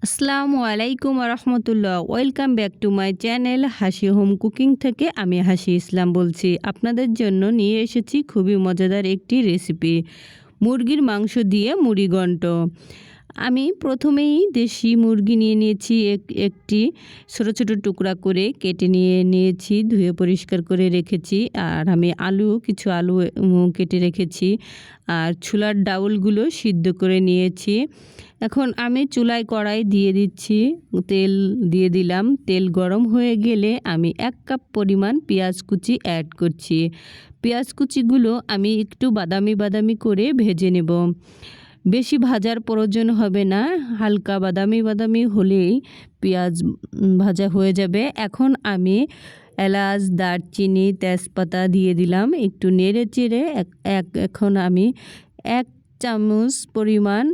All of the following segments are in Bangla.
আসসালামু আলাইকুম রহমতুল্লাহ। Welcome back to my channel Hasi home cooking থেকে আমি হাসি ইসলাম বলছি। আপনাদের জন্য নিয়ে এসেছি খুবই মজাদার একটি রেসিপি, মুরগির মাংস দিয়ে মুড়িঘণ্ট। আমি প্রথমেই দেশি মুরগি নিয়ে নিয়েছি, একটি ছোট ছোট টুকরা করে কেটে নিয়েছি, ধুয়ে পরিষ্কার করে রেখেছি। আর আমি কিছু আলু কেটে রেখেছি, আর ছোলার ডাউলগুলো সিদ্ধ করে নিয়েছি। এখন আমি চুলায় কড়াই দিয়ে দিচ্ছি, তেল দিয়ে দিলাম। তেল গরম হয়ে গেলে আমি 1 কাপ পরিমাণ পেঁয়াজ কুচি অ্যাড করছি। পেঁয়াজ কুচিগুলো আমি একটু বাদামি বাদামি করে ভেজে নেব। বেশি ভাজার প্রয়োজন হবে না, হালকা বাদামি বাদামি হলেই পেঁয়াজ ভাজা হয়ে যাবে। এখন আমি এলাচ, দারচিনি, তেজপাতা দিয়ে দিলাম, একটু নেড়ে চেড়ে এখন আমি 1 চামচ পরিমাণ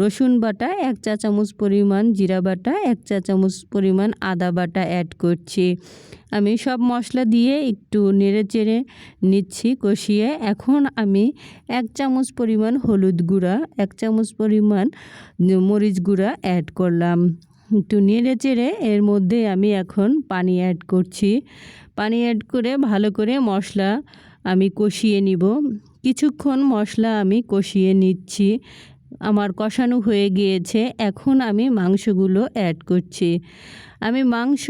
রসুন বাটা, 1 চা চামচ পরিমাণ জিরা বাটা, 1 চা চামচ পরিমাণ আদা বাটা অ্যাড করছি। আমি সব মশলা দিয়ে একটু নেড়ে চেড়ে নিচ্ছি, কষিয়ে। এখন আমি 1 চামচ পরিমাণ হলুদ গুঁড়া, 1 চামচ পরিমাণ মরিচ গুঁড়া অ্যাড করলাম। একটু নেড়ে চেড়ে এর মধ্যে আমি এখন পানি অ্যাড করছি। পানি অ্যাড করে ভালো করে মশলা আমি কষিয়ে নিব। কিছুক্ষণ মশলা আমি কষিয়ে নিচ্ছি। আমার কষানো হয়ে গিয়েছে, এখন আমি মাংসগুলো অ্যাড করছি। আমি মাংস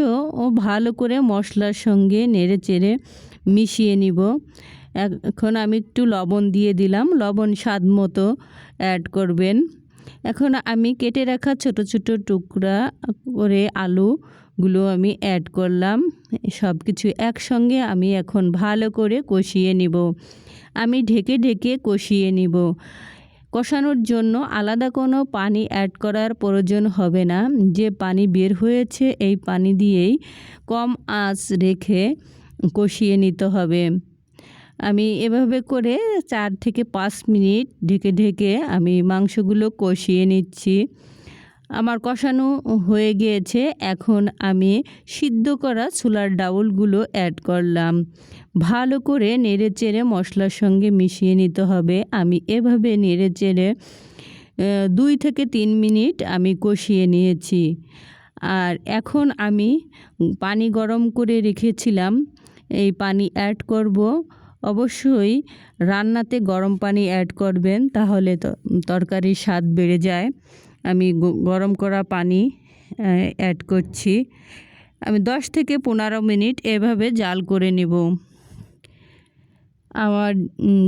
ভালো করে মশলার সঙ্গে নেড়ে চেড়ে মিশিয়ে নিব। এখন আমি একটু লবণ দিয়ে দিলাম, লবণ স্বাদ মতো অ্যাড করবেন। এখন আমি কেটে রাখা ছোট ছোট টুকরা করে আলুগুলো আমি অ্যাড করলাম। সব কিছু একসঙ্গে আমি এখন ভালো করে কষিয়ে নিব। আমি ঢেকে ঢেকে কষিয়ে নিব। কষানোর জন্য আলাদা কোনো পানি অ্যাড করার প্রয়োজন হবে না। যে পানি বের হয়েছে এই পানি দিয়েই কম আঁচ রেখে কষিয়ে নিতে হবে। আমি এভাবে করে 4 থেকে 5 মিনিট ঢেকে ঢেকে আমি মাংসগুলো কষিয়ে নিচ্ছি। আমার কষানো হয়ে গিয়েছে, এখন আমি সিদ্ধ করা ছোলার ডাউলগুলো অ্যাড করলাম। ভালো করে নেড়ে চেড়ে মশলার সঙ্গে মিশিয়ে নিতে হবে। আমি এভাবে নেড়ে চেড়ে 2 থেকে 3 মিনিট আমি কষিয়ে নিয়েছি। আর এখন আমি পানি গরম করে রেখেছিলাম, এই পানি অ্যাড করব। অবশ্যই রান্নাতে গরম পানি অ্যাড করবেন, তাহলে তরকারির স্বাদ বেড়ে যায়। আমি গরম করা পানি অ্যাড করছি। আমি 10 থেকে 15 মিনিট এভাবে জাল করে নেব। আমার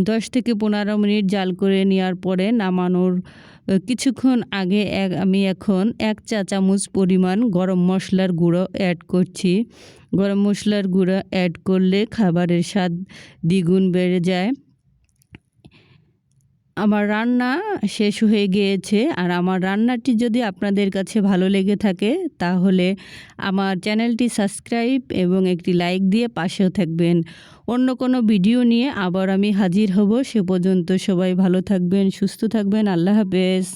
10 থেকে 15 মিনিট জাল করে নেওয়ার পরে নামানোর কিছুক্ষণ আগে আমি এখন 1 চা চামচ পরিমাণ গরম মশলার গুঁড়ো অ্যাড করছি। গরম মশলার গুঁড়ো অ্যাড করলে খাবারের স্বাদ দ্বিগুণ বেড়ে যায়। আমার রান্না শেষ হয়ে গিয়েছে। আর আমার রান্নাটি যদি আপনাদের কাছে ভালো লেগে থাকে, তাহলে আমার চ্যানেলটি সাবস্ক্রাইব এবং একটি লাইক দিয়ে পাশেও থাকবেন। অন্য কোনো ভিডিও নিয়ে আবার আমি হাজির হব। সে পর্যন্ত সবাই ভালো থাকবেন, সুস্থ থাকবেন। আল্লাহ হাফেজ।